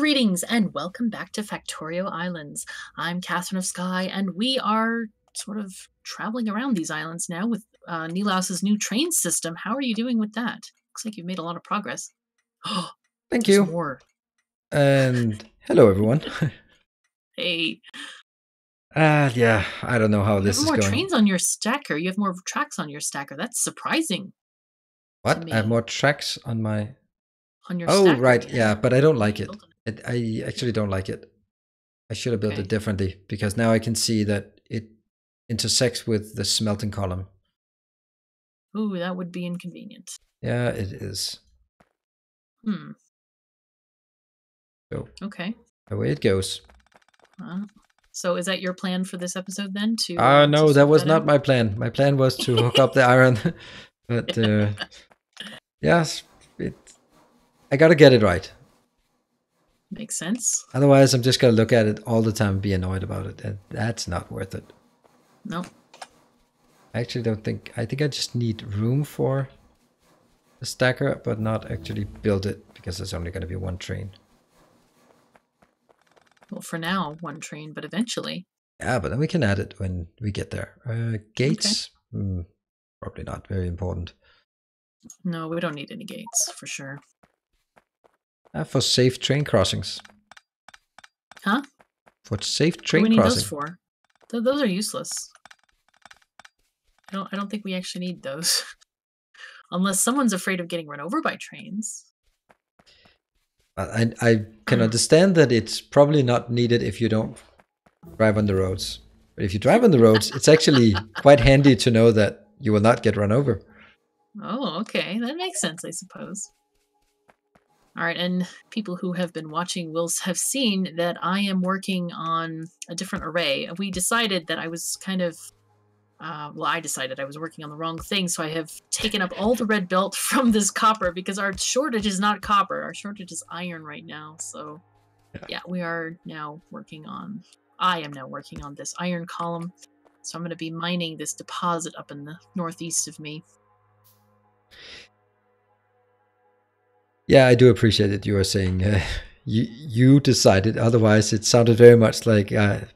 Greetings and welcome back to Factorio Islands. I'm KatherineOfSky, and we are sort of traveling around these islands now with Nilaus's new train system. How are you doing with that? Looks like you've made a lot of progress. Oh, Thank there's you. more. And hello, everyone. Hey, Yeah, I don't know how you this have is more going. trains on your stacker. You have more tracks on your stacker. That's surprising to What? I have me. more tracks on my... On your Oh, stacker, right. yeah. Yeah, but I don't Yeah, like you it. built I actually don't like it. I should have built Okay. it differently because now I can see that it intersects with the smelting column. Ooh, that would be inconvenient. Yeah, it is. Hmm. So Okay. away it goes. So is that your plan for this episode then? To No, that sort was that not out? my plan. My plan was to hook up the iron. But yes, I gotta get it right. Makes sense. Otherwise, I'm just gonna look at it all the time and be annoyed about it, and that's not worth it. No. I actually don't think... I think I just need room for a stacker, but not actually build it, because there's only gonna be one train. Well, for now, one train, but eventually. Yeah, but then we can add it when we get there. Okay. Gates? Probably not very important. No, we don't need any gates, for sure. For safe train crossings. Huh? For safe What do train we need those crossing. for? Those are useless. I don't think we actually need those. Unless someone's afraid of getting run over by trains. I can understand that it's probably not needed if you don't drive on the roads. But if you drive on the roads, it's actually quite handy to know that you will not get run over. Oh, okay. That makes sense, I suppose. All right, and people who have been watching will have seen that I am working on a different array. We decided that I was kind of well, I decided I was working on the wrong thing, so I have taken up all the red belt from this copper because our shortage is not copper. Our shortage is iron right now. So, yeah, we are now working on... I am now working on this iron column. So I'm going to be mining this deposit up in the northeast of me. Yeah, I do appreciate it. You were saying you decided. Otherwise, it sounded very much like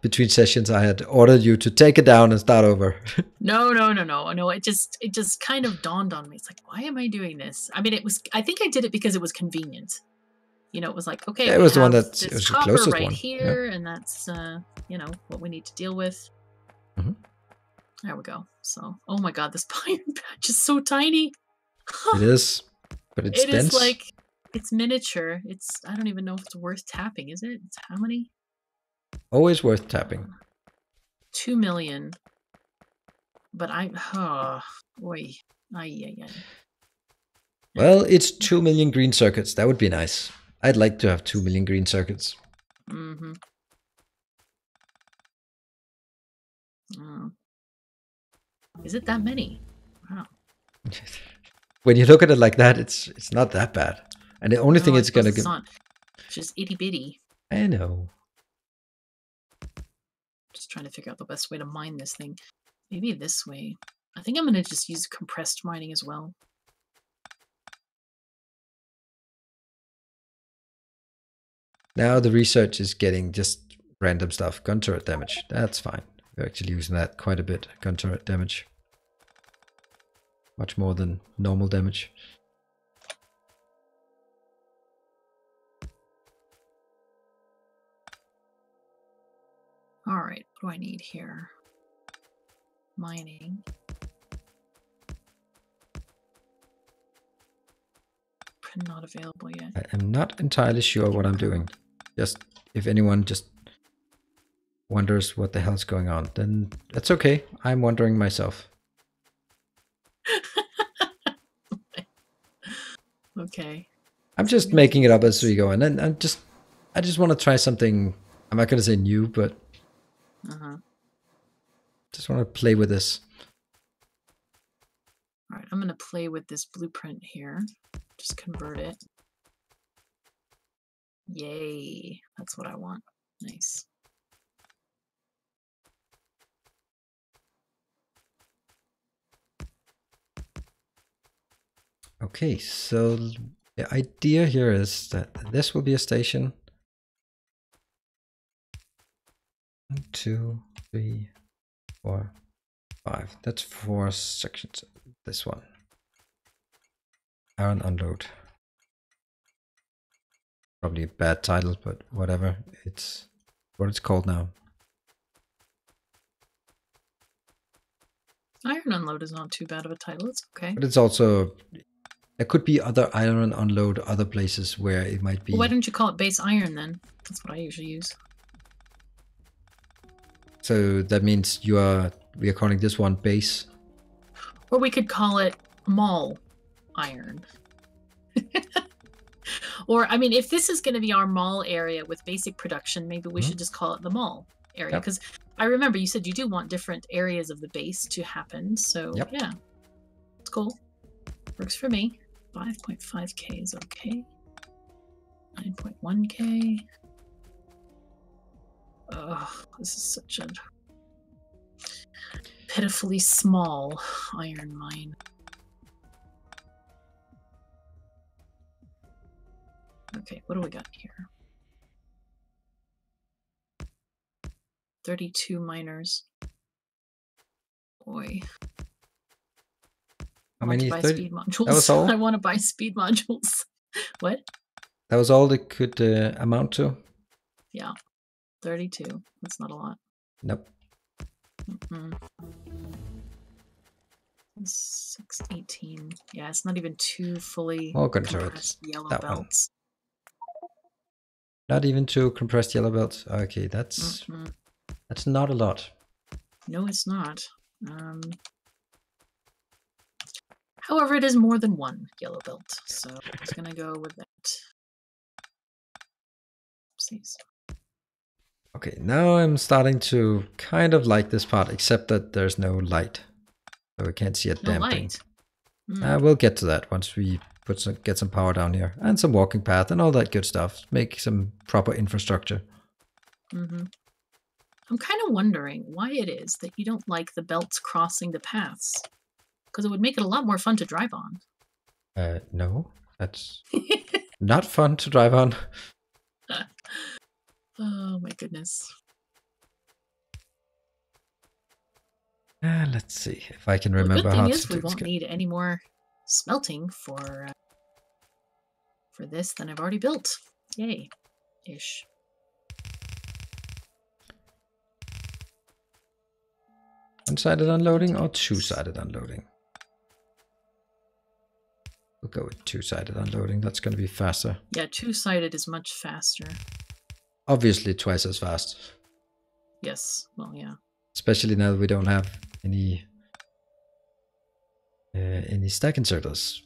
between sessions I had ordered you to take it down and start over. No. It just kind of dawned on me. It's like, why am I doing this? I mean, I think I did it because it was convenient. You know, it was like, okay, Yeah, it we was the one have that... it this was the copper closest right one. Yeah. here, and that's you know, what we need to deal with. There we go. So, oh my god, this iron patch is so tiny. It is, but it's It is dense. like, it's miniature. I don't even know if it's worth tapping, is it? It's how many? Always worth tapping. 2 million. But oi. Ay. Well, it's 2 million green circuits. That would be nice. I'd like to have 2 million green circuits. Mm-hmm. Is it that many? Wow. When you look at it like that, it's not that bad. And the only thing it's gonna give... It's just itty bitty. I know. Just trying to figure out the best way to mine this thing. Maybe this way. I think I'm gonna just use compressed mining as well. Now the research is getting just random stuff. Gun turret damage. That's fine. We're actually using that quite a bit. Gun turret damage. Much more than normal damage. Alright, what do I need here? Mining. Print not available yet. I am not entirely sure what I'm doing. Just if anyone just wonders what the hell's going on, then that's okay. I'm wondering myself. Okay. I'm just making it up as we go, and then I just want to try something. I'm not gonna say new, but just want to play with this. All right, I'm gonna play with this blueprint here. Just convert it. Yay, that's what I want. Nice. Okay, so the idea here is that this will be a station, 1, 2, 3, 4, 5. That's 4 sections. This one. Iron unload. Probably a bad title, but whatever. It's what it's called now. Iron unload is not too bad of a title. It's okay. But it's also, there could be other iron unload, other places where it might be. Well, why don't you call it base iron then? That's what I usually use. So that means we are calling this one base. Or we could call it mall iron. Or, I mean, if this is going to be our mall area with basic production, maybe we should just call it the mall area. Because I remember you said you do want different areas of the base to happen. So, yeah, it's cool. Works for me. 5.5k is okay. 9.1k. Oh, this is such a pitifully small iron mine. Okay, what do we got here? 32 miners. Boy. How many? Buy speed modules. That was all? I want to buy speed modules. What? That was all they could amount to? Yeah. 32. That's not a lot. Nope. 618. Yeah, it's not even two fully compressed yellow that belts. One. Not even two compressed yellow belts. Okay, that's not a lot. No, it's not. However, it is more than one yellow belt, so I'm just gonna go with that. Oopsies. Okay, now I'm starting to kind of like this part, except that there's no light, so we can't see a damn thing. We'll get to that once we get some power down here and some walking path and all that good stuff. Make some proper infrastructure. I'm kind of wondering why it is that you don't like the belts crossing the paths, because it would make it a lot more fun to drive on. No, that's not fun to drive on. Oh my goodness. Let's see if I can remember how to do this. The good thing is we won't need any more smelting for this than I've already built. Yay. Ish. One-sided unloading or two-sided unloading? We'll go with two-sided unloading. That's going to be faster. Yeah, two-sided is much faster. Obviously twice as fast. Yes, well, yeah. Especially now that we don't have any stack inserters.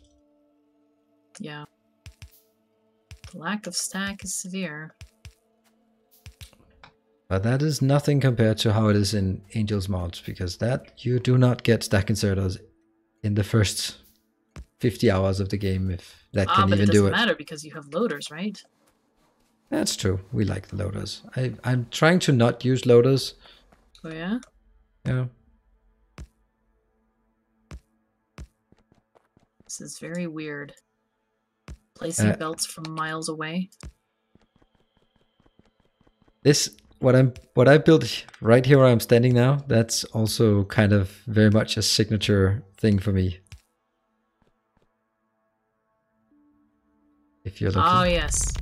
Yeah. The lack of stack is severe. But that is nothing compared to how it is in Angel's mods, because that you do not get stack inserters in the first 50 hours of the game, if that can even do it. But it doesn't matter because you have loaders, right? That's true. We like the loaders. I'm trying to not use loaders. Oh yeah? Yeah. This is very weird. Placing belts from miles away. What I built right here where I'm standing now, that's also kind of very much a signature thing for me. If you're looking. Oh yes.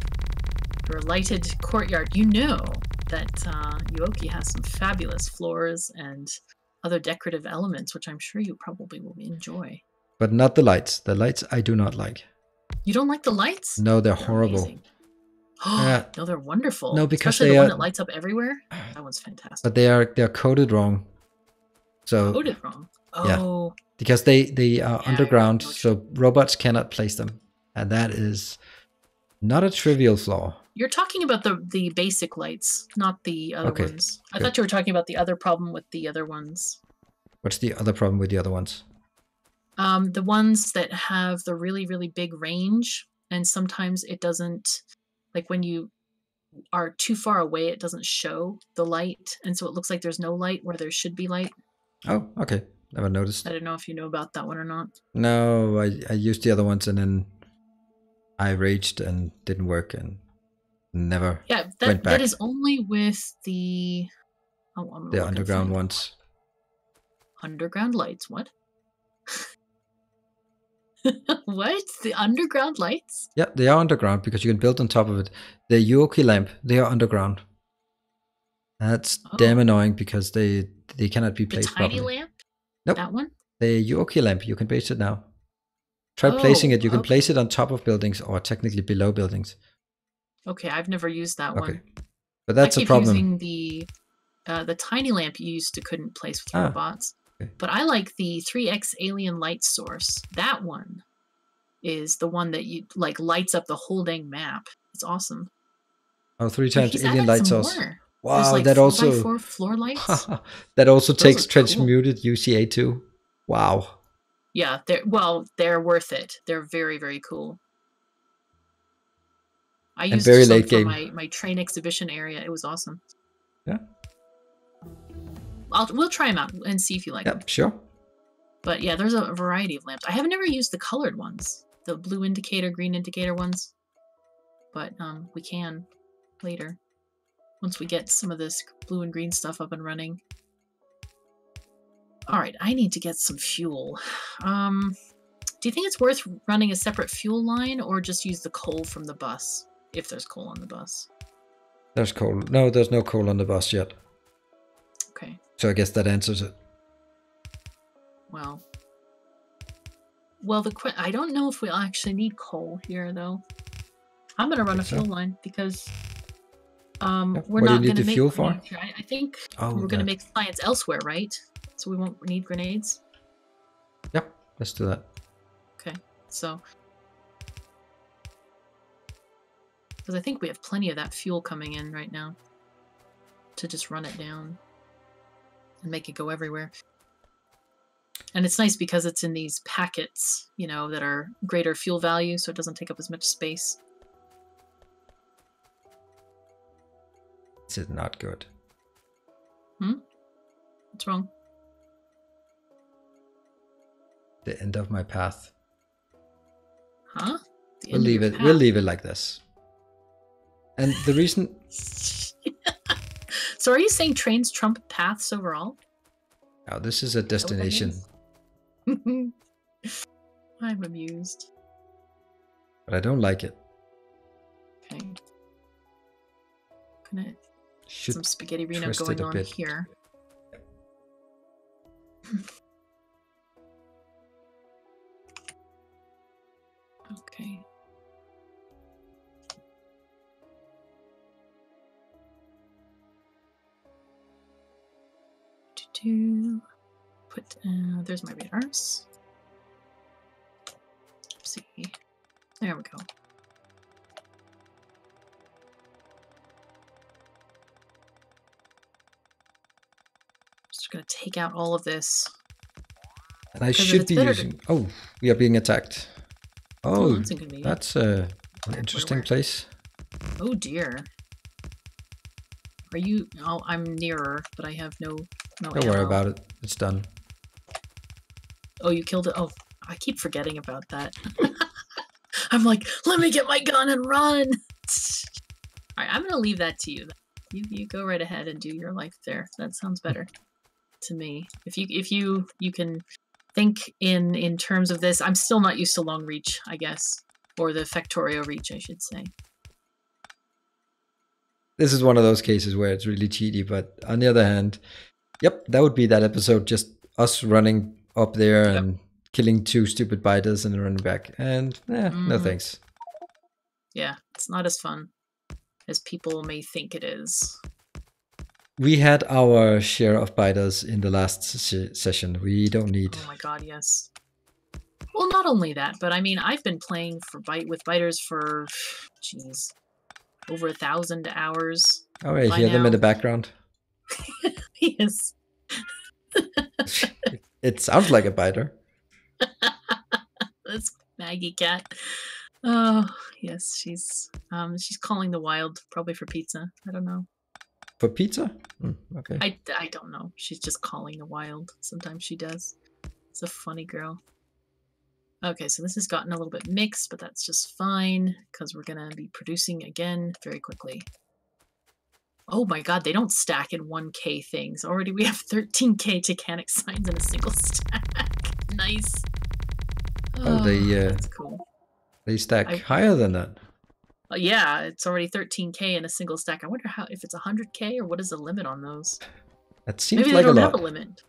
Your lighted courtyard. You know that Yuoki has some fabulous floors and other decorative elements, which I'm sure you probably will enjoy. But not the lights. The lights I do not like. You don't like the lights? No, they're horrible. No, they're wonderful. No, because especially the one that lights up everywhere. That one's fantastic. But they're coded wrong. So coded wrong. Oh. Yeah, because they are underground, so robots cannot place them, and that is not a trivial flaw. You're talking about the basic lights, not the other ones. I thought you were talking about the other problem with the other ones. What's the other problem with the other ones? The ones that have the really, really big range, and sometimes it doesn't, like when you are too far away, it doesn't show the light, and so it looks like there's no light where there should be light. Oh, okay. Never noticed. I don't know if you know about that one or not. No, I used the other ones and then I raged and didn't work and never went back. That is only with the Oh, I'm The underground ones. Underground lights, what? What? The underground lights? Yeah, they are underground because you can build on top of it. The Yuoki lamp, they are underground. That's damn annoying because they cannot be placed properly. The tiny properly. lamp? Nope. That one? The Yuoki lamp, you can place it now. Try placing it. You can place it on top of buildings or technically below buildings. Okay, I've never used that one. But that's a problem. Using the tiny lamp you used to couldn't place with robots. Okay. But I like the 3x alien light source. That one is the one that you like lights up the whole dang map. It's awesome. Oh, 3 times alien light source. Wow, there's like that 4x4 floor lights. That also takes transmuted UCA2. Wow. Yeah, they're worth it. They're very, very cool. I used very some late for game. my train exhibition area. It was awesome. Yeah. We'll try them out and see if you like them. Sure. But yeah, there's a variety of lamps. I have never used the colored ones, the blue indicator, green indicator ones. But we can later once we get some of this blue and green stuff up and running. All right, I need to get some fuel. Do you think it's worth running a separate fuel line or just use the coal from the bus, if there's coal on the bus? There's coal. No, there's no coal on the bus yet. Okay. So I guess that answers it. Well, I don't know if we'll actually need coal here, though. I'm going to run a fuel line because we're not going to make fuel for? I think we're going to make science elsewhere, right? So we won't need grenades? Yep, let's do that. Okay, so... Because I think we have plenty of that fuel coming in right now to just run it down and make it go everywhere. And it's nice because it's in these packets, you know, that are greater fuel value, so it doesn't take up as much space. This is not good. What's wrong? The end of my path. Huh? We'll leave it. We'll leave it like this. And the reason. So, are you saying trains trump paths overall? No, this is a destination. I'm amused. But I don't like it. Okay. Gonna some spaghetti Reno going on here. Okay. Put there's my radars. Let's see. There we go. Just gonna take out all of this. And I should be using. Oh, we are being attacked. Oh, that's an interesting place. Oh dear. Are you? Oh, I'm nearer, but I have no Don't worry about it. It's done. Oh, you killed it. Oh, I keep forgetting about that. I'm like, let me get my gun and run. All right, I'm gonna leave that to you. You go right ahead and do your life there. That sounds better to me. If you can think in terms of this, I'm still not used to long reach, I guess, or the Factorio reach, I should say. This is one of those cases where it's really cheaty, but on the other hand, yep, that would be that episode, just us running up there and killing 2 stupid biters and running back. And no thanks. Yeah, it's not as fun as people may think it is. We had our share of biters in the last session. We don't need... Oh my god, yes. Well, not only that, but I mean, I've been playing with biters for, jeez, over 1,000 hours. Oh, I hear them in the background. Yes. It sounds like a biter. That's Maggie Cat. Oh, yes, she's calling the wild, probably for pizza. I don't know. For pizza? Okay. I don't know. She's just calling the wild. Sometimes she does. It's a funny girl. Okay, so this has gotten a little bit mixed, but that's just fine because we're going to be producing again very quickly. Oh my god, they don't stack in 1K things. Already we have 13K Titanic signs in a single stack. Nice. Oh, that's cool. They stack higher than that. Yeah, it's already 13K in a single stack. I wonder if it's 100K or what is the limit on those? That seems Maybe like they a don't lot. have a limit.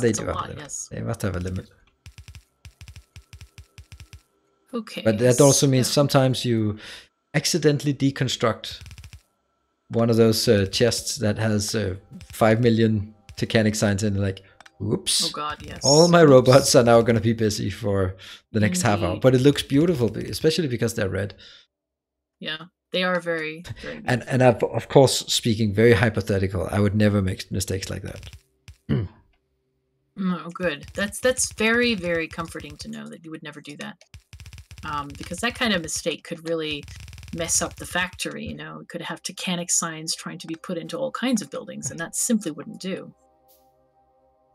They do have a limit. Yes. They must have a limit. Okay. But that also means sometimes you accidentally deconstruct one of those chests that has 5 million Titanic signs in it, like, oops. Oh god, yes. All my robots are now going to be busy for the next half hour. Indeed. But it looks beautiful, especially because they're red. Yeah, they are very, very beautiful. And I've, of course, speaking very hypothetical, I would never make mistakes like that. Oh, good. That's very, very comforting to know that you would never do that. Because that kind of mistake could really mess up the factory, you know. It could have Titanic signs trying to be put into all kinds of buildings, and that simply wouldn't do.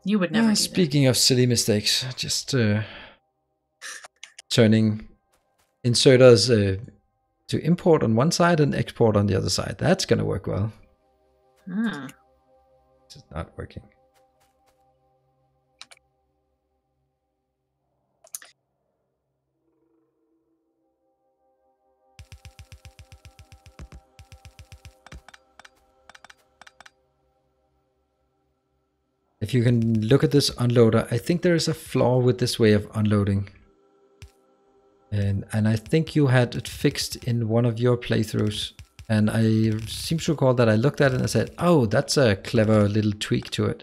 You would never do speaking of silly mistakes, just turning inserters to import on one side and export on the other side. That's going to work well. It's just not working. If you can look at this unloader, I think there is a flaw with this way of unloading. And I think you had it fixed in one of your playthroughs. And I seem to recall that I looked at it and I said, oh, that's a clever little tweak to it.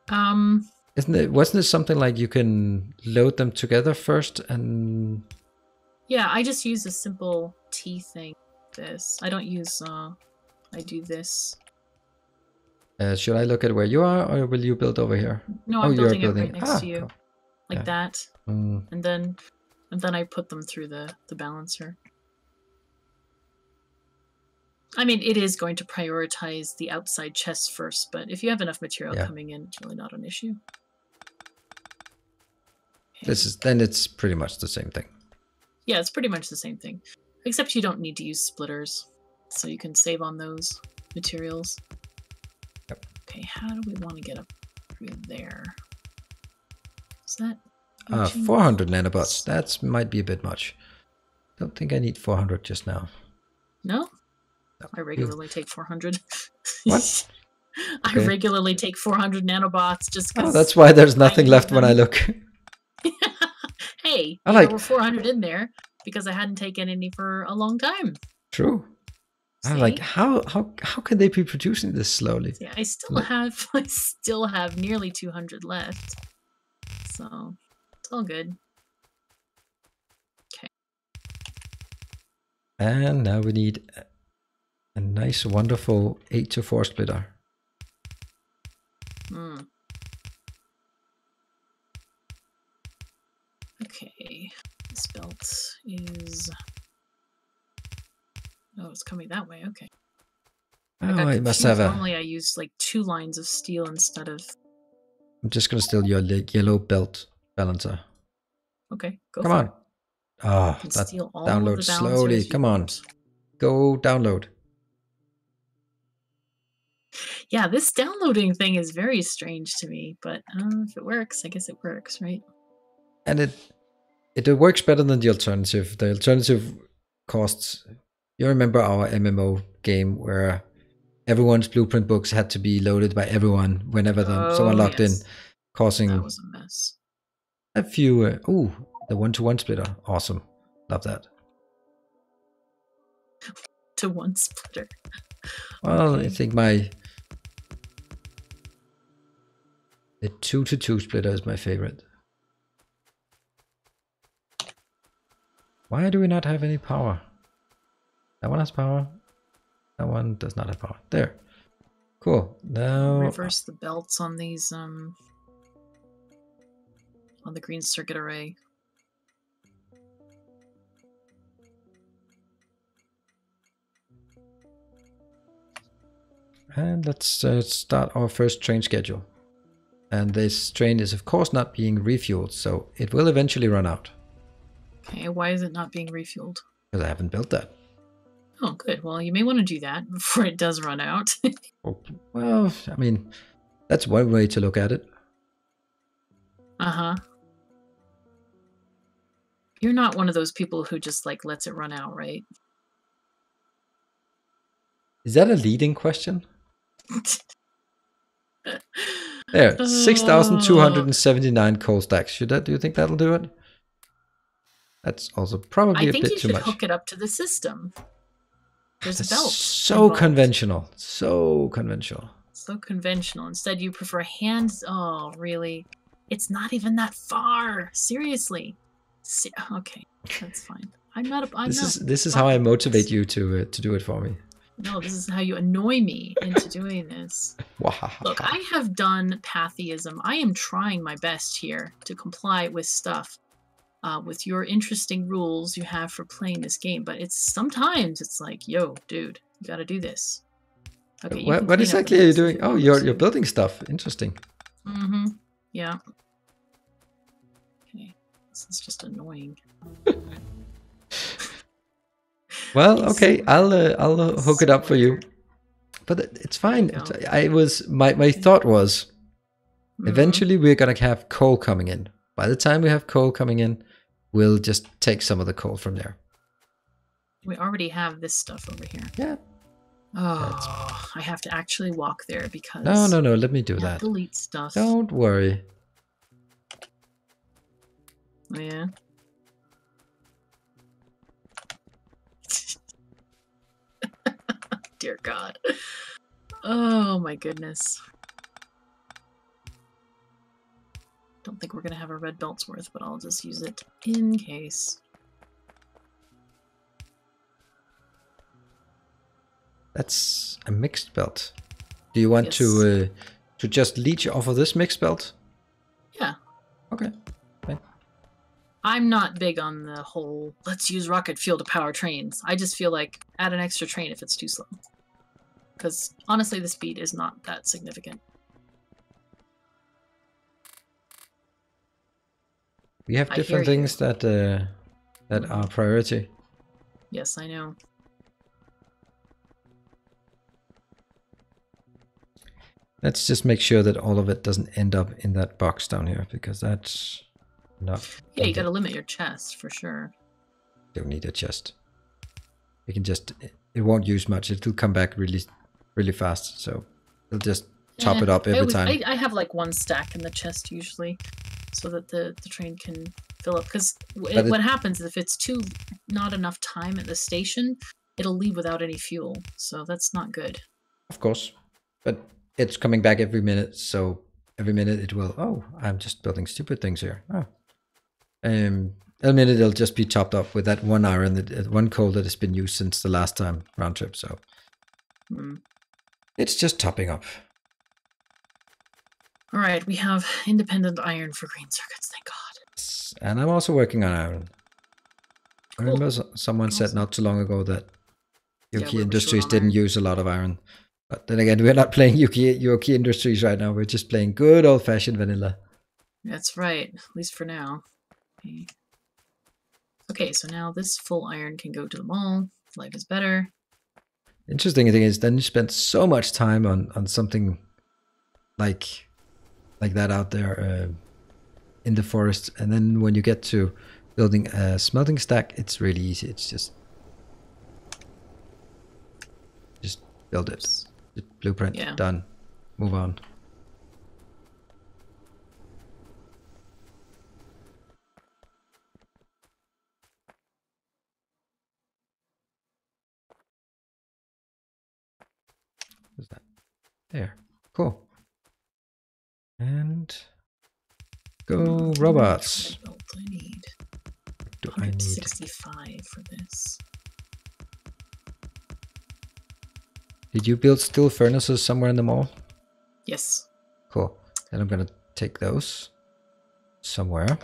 Wasn't it something like you can load them together first and... Yeah, I just use a simple T thing. I don't use, I do this. Should I look at where you are, or will you build over here? No, I'm building it right next to you, cool. like that, and then I put them through the balancer. I mean, it is going to prioritize the outside chests first, but if you have enough material coming in, it's really not an issue. Okay. Then it's pretty much the same thing. Yeah, it's pretty much the same thing, except you don't need to use splitters, so you can save on those materials. Okay, how do we want to get up through there? Is that 400 nanobots? That might be a bit much. Don't think I need 400 just now. No? I regularly take 400. What? I regularly take 400 nanobots just because... Oh, that's why there's nothing left when I look. Hey, there were 400 in there because I hadn't taken any for a long time. True. I'm like, how can they be producing this slowly? Yeah, I still have nearly 200 left, so it's all good. Okay. And now we need a nice, wonderful 8-to-4 splitter. Okay, this belt is... Oh, it's coming that way. Okay. Oh, I must have Normally I use like 2 lines of steel instead of... I'm just going to steal your yellow belt balancer. Okay, go Come on. Oh, that download slowly. Come on. Go download. Yeah, this downloading thing is very strange to me, but if it works, I guess it works, right? And it works better than the alternative. The alternative costs... You remember our MMO game where everyone's blueprint books had to be loaded by everyone whenever someone logged in, causing... That was a mess. A few... the 1-to-1 splitter. Awesome. Love that. To 1 splitter. Well, okay. I think the 2-to-2 splitter is my favorite. Why do we not have any power? That one has power. That one does not have power. There. Cool. Now reverse the belts on these on the green circuit array. And let's start our first train schedule. And this train is of course not being refueled, so it will eventually run out. Okay, why is it not being refueled? Because I haven't built that. Oh, good. Well, you may want to do that before it does run out. Well, I mean, that's one way to look at it. Uh-huh. You're not one of those people who just like lets it run out, right? Is that a leading question? There, 6,279 coal stacks. Do you think that'll do it? That's also probably a bit too much. I think you should hook it up to the system. There's a belt. So involved. Conventional. So conventional. So conventional. Instead, you prefer hands. Oh, really? It's not even that far. Seriously. Okay, that's fine. This is how I motivate you to do it for me. No, this is how you annoy me into doing this. Look, I have done patheism. I am trying my best here to comply with stuff, with your interesting rules you have for playing this game. But sometimes it's like, yo, dude, you got to do this. Okay. What exactly are you doing? Oh, you're building stuff. Interesting. Mm-hmm. Yeah. Okay. This is just annoying. Well, okay, I'll hook it up for you, but it's fine. My thought was, eventually we're gonna have coal coming in. By the time we have coal coming in, we'll just take some of the coal from there. We already have this stuff over here. Yeah. Oh, I have to actually walk there because. No. Let me do that. Delete stuff. Don't worry. Oh, yeah. Dear God. Oh my goodness. Don't think we're gonna have a red belt's worth, but I'll just use it in case. That's a mixed belt. Do you want to just leech off of this mixed belt? Yeah. Okay. Fine. I'm not big on the whole let's use rocket fuel to power trains. I just feel like add an extra train if it's too slow. Because honestly, the speed is not that significant. We have different things that are priority. Yes, I know. Let's just make sure that all of it doesn't end up in that box down here, because that's not... Yeah, you gotta limit your chest, for sure. Don't need a chest. We can just... It won't use much. It'll come back really fast, so we'll just top it up every time. I have like one stack in the chest usually, so that the train can fill up. Because what happens is if it's not enough time at the station, it'll leave without any fuel. So that's not good. Of course, but it's coming back every minute. So every minute it will. Oh, I'm just building stupid things here. Oh, a minute it'll just be topped up with that one iron, one coal that has been used since the last time round trip. So it's just topping up. All right, we have independent iron for green circuits, thank God. And I'm also working on iron. Cool. I remember someone said not too long ago that Yuoki Industries didn't use a lot of iron. But then again, we're not playing Yuoki Industries right now. We're just playing good old-fashioned vanilla. That's right, at least for now. Okay, so now this full iron can go to the mall. Life is better. Interesting thing is, then you spend so much time on something like that out there in the forest, and then when you get to building a smelting stack, it's really easy. It's just build it. Just blueprint, done. Move on. What's that? There. Cool. And go robots. What I need. Do I need 65 for this? Did you build steel furnaces somewhere in the mall? Yes. Cool. Then I'm gonna take those somewhere.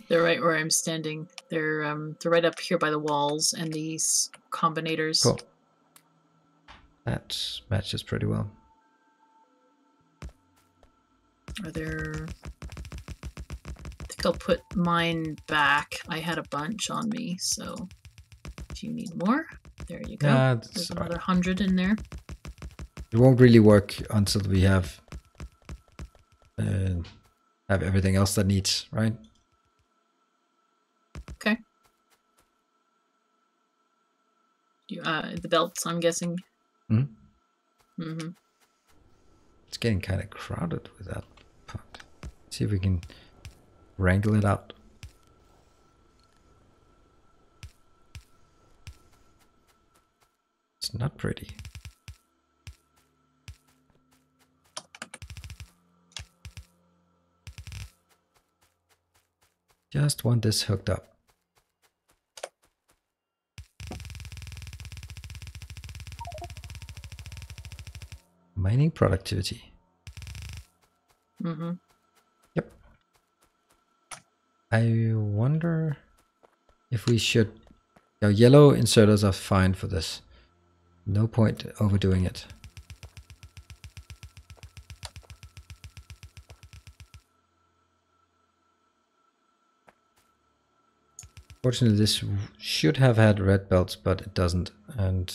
They're right where I'm standing. They're right up here by the walls and these combinators. Cool. That matches pretty well. Are there... I think I'll put mine back. I had a bunch on me, so Do you need more? There you go. Yeah, there's another 100 in there. It won't really work until we have everything else that needs, right? Okay. You, the belts, I'm guessing. It's getting kind of crowded with that part. See if we can wrangle it out. It's not pretty. Just want this hooked up. Mining productivity. Yep. I wonder if we should... yellow inserters are fine for this. No point overdoing it. Fortunately, this should have had red belts, but it doesn't. And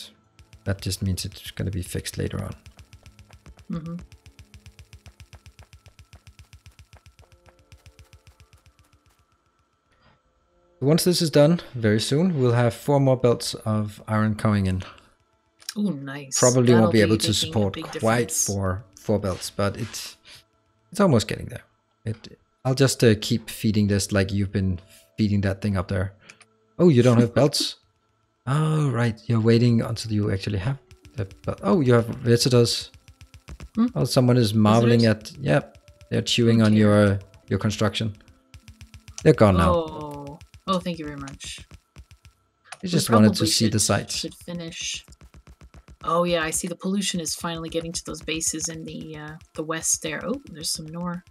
that just means it's going to be fixed later on. Once this is done, very soon, we'll have 4 more belts of iron coming in. Oh, nice. Probably won't be able to support quite 4 belts, but it's almost getting there. I'll just keep feeding this like you've been feeding that thing up there. Oh, you don't have belts? Oh, right. You're waiting until you actually have the belt. Oh, you have visitors. Oh, someone is marveling at... Yep, they're chewing on your construction. They're gone now. Oh, thank you very much. They just wanted to see the sights. Should finish. Oh yeah, I see the pollution is finally getting to those bases in the west there. Oh, there's some more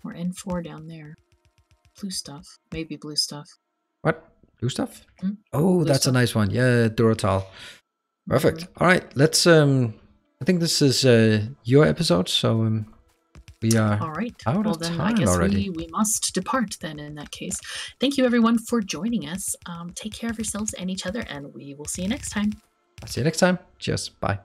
N4 down there. Blue stuff. Maybe blue stuff. What? Blue stuff? Oh, that's a nice one. Yeah, Duratal. Perfect. All right, let's... I think this is your episode, so we are all right. out of then time I guess already. We must depart then in that case. Thank you everyone for joining us. Take care of yourselves and each other, and we will see you next time. I'll see you next time. Cheers. Bye.